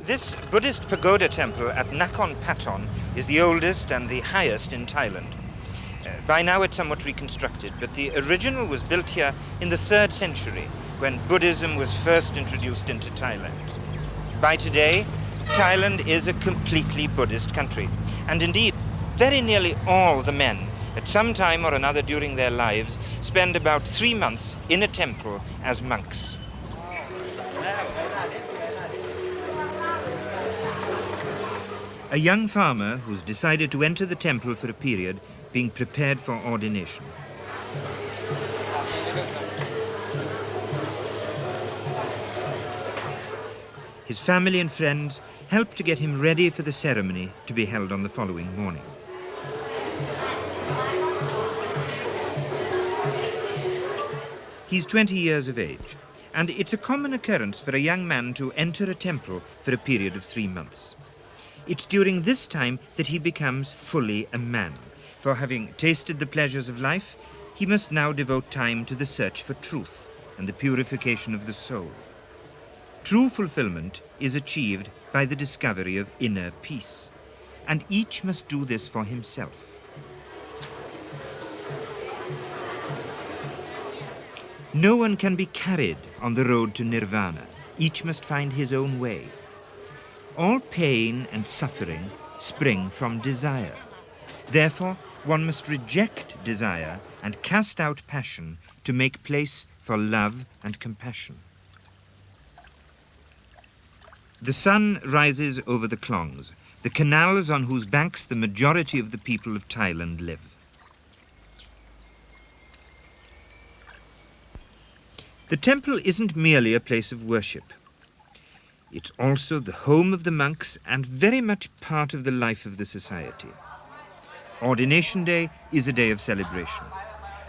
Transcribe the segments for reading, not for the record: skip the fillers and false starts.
This Buddhist pagoda temple at Nakhon Pathom is the oldest and the highest in Thailand. By now it's somewhat reconstructed, but the original was built here in the 3rd century when Buddhism was first introduced into Thailand. By today, Thailand is a completely Buddhist country, and indeed, very nearly all the men, at some time or another during their lives, spend about 3 months in a temple as monks. A young farmer who's decided to enter the temple for a period, being prepared for ordination. His family and friends help to get him ready for the ceremony to be held on the following morning. He's 20 years of age, and it's a common occurrence for a young man to enter a temple for a period of 3 months. It's during this time that he becomes fully a man, for having tasted the pleasures of life, he must now devote time to the search for truth and the purification of the soul. True fulfillment is achieved by the discovery of inner peace, and each must do this for himself. No one can be carried on the road to nirvana. Each must find his own way. All pain and suffering spring from desire. Therefore, one must reject desire and cast out passion to make place for love and compassion. The sun rises over the Klongs, the canals on whose banks the majority of the people of Thailand live. The temple isn't merely a place of worship. It's also the home of the monks and very much part of the life of the society. Ordination Day is a day of celebration.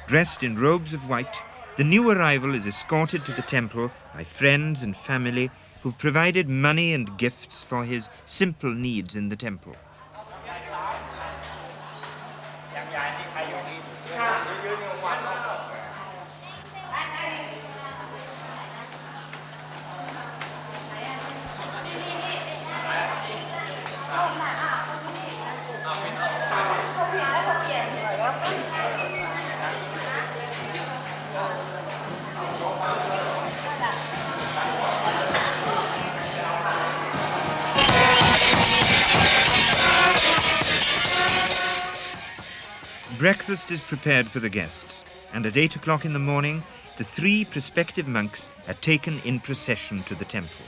Dressed in robes of white, the new arrival is escorted to the temple by friends and family who've provided money and gifts for his simple needs in the temple. Breakfast is prepared for the guests, and at 8 o'clock in the morning, the 3 prospective monks are taken in procession to the temple.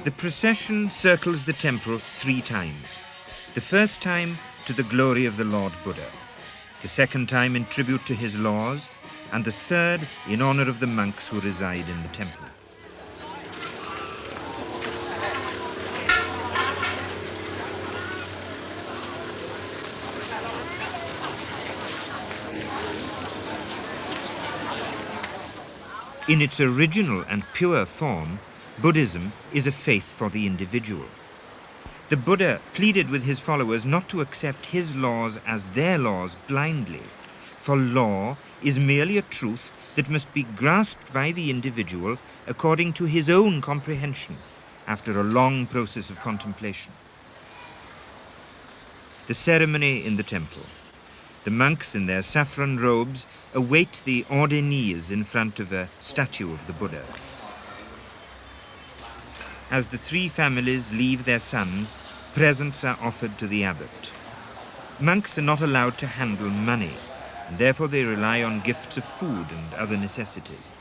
The procession circles the temple 3 times. The first time to the glory of the Lord Buddha, the second time in tribute to his laws, and the third in honor of the monks who reside in the temple. In its original and pure form, Buddhism is a faith for the individual. The Buddha pleaded with his followers not to accept his laws as their laws blindly, for law is merely a truth that must be grasped by the individual according to his own comprehension after a long process of contemplation. The ceremony in the temple. The monks in their saffron robes await the ordinees in front of a statue of the Buddha. As the 3 families leave their sons, presents are offered to the abbot. Monks are not allowed to handle money, and therefore they rely on gifts of food and other necessities.